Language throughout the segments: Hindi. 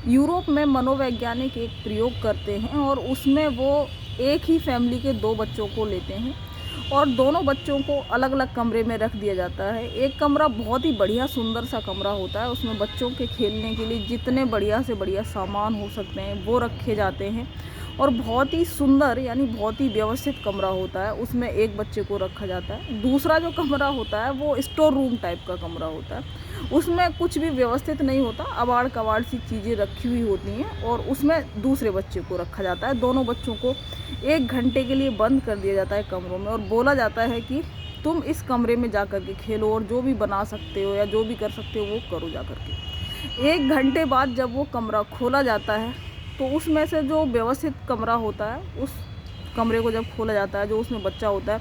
यूरोप में मनोवैज्ञानिक एक प्रयोग करते हैं और उसमें वो एक ही फैमिली के 2 बच्चों को लेते हैं और दोनों बच्चों को अलग अलग कमरे में रख दिया जाता है। एक कमरा बहुत ही बढ़िया सुंदर सा कमरा होता है, उसमें बच्चों के खेलने के लिए जितने बढ़िया से बढ़िया सामान हो सकते हैं वो रखे जाते हैं और बहुत ही सुंदर यानी बहुत ही व्यवस्थित कमरा होता है, उसमें एक बच्चे को रखा जाता है। दूसरा जो कमरा होता है वो स्टोर रूम टाइप का कमरा होता है, उसमें कुछ भी व्यवस्थित नहीं होता, अबाड़ कबाड़ सी चीज़ें रखी हुई होती हैं और उसमें दूसरे बच्चे को रखा जाता है। दोनों बच्चों को 1 घंटे के लिए बंद कर दिया जाता है कमरों में और बोला जाता है कि तुम इस कमरे में जा कर के खेलो और जो भी बना सकते हो या जो भी कर सकते हो वो करो जा कर के। 1 घंटे बाद जब वो कमरा खोला जाता है तो उसमें से जो व्यवस्थित कमरा होता है, उस कमरे को जब खोला जाता है, जो उसमें बच्चा होता है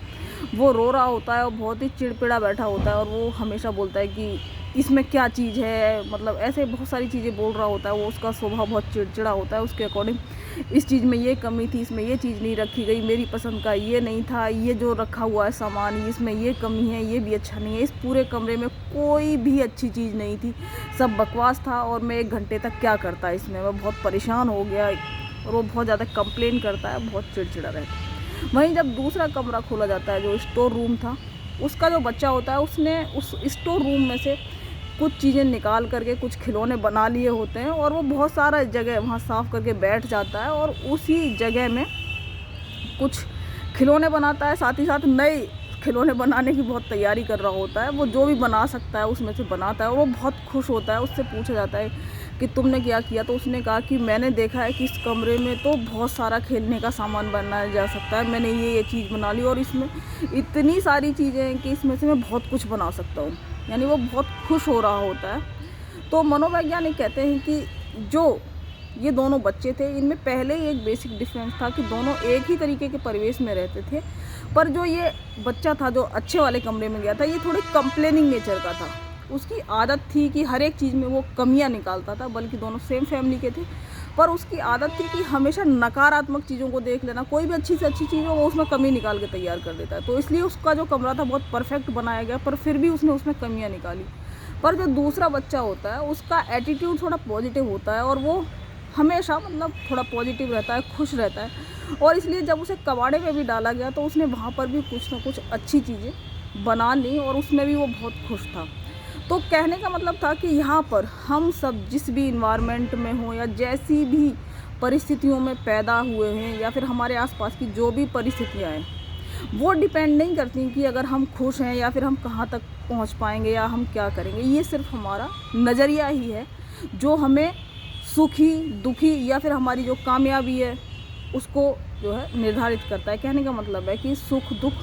वो रो रहा होता है और बहुत ही चिड़चिड़ा बैठा होता है और वो हमेशा बोलता है कि इसमें क्या चीज़ है, मतलब ऐसे बहुत सारी चीज़ें बोल रहा होता है। वो उसका स्वभाव बहुत चिड़चिड़ा होता है, उसके अकॉर्डिंग इस चीज़ में ये कमी थी, इसमें ये चीज़ नहीं रखी गई, मेरी पसंद का ये नहीं था, ये जो रखा हुआ है सामान इसमें ये कमी है, ये भी अच्छा नहीं है, इस पूरे कमरे में कोई भी अच्छी चीज़ नहीं थी, सब बकवास था और मैं 1 घंटे तक क्या करता इसमें, मैं बहुत परेशान हो गया। और वो बहुत ज़्यादा कंप्लेन करता है, बहुत चिड़चिड़ा रहता है। वहीं जब दूसरा कमरा खोला जाता है जो स्टोर रूम था, उसका जो बच्चा होता है उसने उस स्टोर रूम में से कुछ चीज़ें निकाल करके कुछ खिलौने बना लिए होते हैं और वो बहुत सारा जगह वहाँ साफ़ करके बैठ जाता है और उसी जगह में कुछ खिलौने बनाता है, साथ ही साथ नए खिलौने बनाने की बहुत तैयारी कर रहा होता है। वो जो भी बना सकता है उसमें से बनाता है और वो बहुत खुश होता है। उससे पूछा जाता है कि तुमने क्या किया, तो उसने कहा कि मैंने देखा है कि इस कमरे में तो बहुत सारा खेलने का सामान बनाया जा सकता है, मैंने ये चीज़ बना ली और इसमें इतनी सारी चीज़ें हैं कि इसमें से मैं बहुत कुछ बना सकता हूँ। यानी वो बहुत खुश हो रहा होता है। तो मनोवैज्ञानिक कहते हैं कि जो ये दोनों बच्चे थे इनमें पहले ही एक बेसिक डिफरेंस था कि दोनों एक ही तरीके के परिवेश में रहते थे, पर जो ये बच्चा था जो अच्छे वाले कमरे में गया था ये थोड़ी कंप्लेनिंग नेचर का था। उसकी आदत थी कि हर एक चीज़ में वो कमियां निकालता था, बल्कि दोनों सेम फैमिली के थे, पर उसकी आदत थी कि हमेशा नकारात्मक चीज़ों को देख लेना, कोई भी अच्छी से अच्छी चीज़ हो वो उसमें कमी निकाल के तैयार कर देता है। तो इसलिए उसका जो कमरा था बहुत परफेक्ट बनाया गया, पर फिर भी उसने उसमें कमियाँ निकाली। पर जो दूसरा बच्चा होता है उसका एटीट्यूड थोड़ा पॉजिटिव होता है और वो हमेशा मतलब थोड़ा पॉजिटिव रहता है, खुश रहता है और इसलिए जब उसे कबाड़े में भी डाला गया तो उसने वहाँ पर भी कुछ ना कुछ अच्छी चीज़ें बना ली और उसमें भी वो बहुत खुश था। तो कहने का मतलब था कि यहाँ पर हम सब जिस भी इन्वायरमेंट में हो या जैसी भी परिस्थितियों में पैदा हुए हैं या फिर हमारे आसपास की जो भी परिस्थितियाँ हैं वो डिपेंड नहीं करती कि अगर हम खुश हैं या फिर हम कहाँ तक पहुँच पाएंगे या हम क्या करेंगे। ये सिर्फ हमारा नज़रिया ही है जो हमें सुखी दुखी या फिर हमारी जो कामयाबी है उसको जो है निर्धारित करता है। कहने का मतलब है कि सुख दुख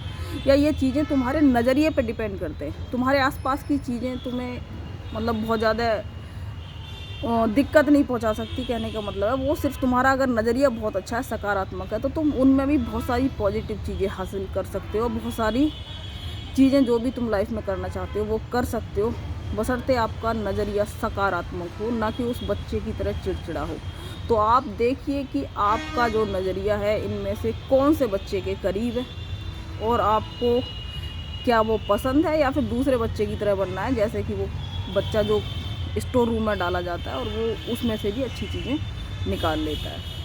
या ये चीज़ें तुम्हारे नज़रिए पे डिपेंड करते हैं। तुम्हारे आसपास की चीज़ें तुम्हें मतलब बहुत ज़्यादा दिक्कत नहीं पहुंचा सकती। कहने का मतलब है वो सिर्फ तुम्हारा अगर नज़रिया बहुत अच्छा है, सकारात्मक है, तो तुम उनमें भी बहुत सारी पॉजिटिव चीज़ें हासिल कर सकते हो। बहुत सारी चीज़ें जो भी तुम लाइफ में करना चाहते हो वो कर सकते हो, बशर्ते आपका नज़रिया सकारात्मक हो, ना कि उस बच्चे की तरह चिड़चिड़ा हो। तो आप देखिए कि आपका जो नज़रिया है इनमें से कौन से बच्चे के करीब है और आपको क्या वो पसंद है या फिर दूसरे बच्चे की तरह बनना है, जैसे कि वो बच्चा जो स्टोर रूम में डाला जाता है और वो उसमें से भी अच्छी चीज़ें निकाल लेता है।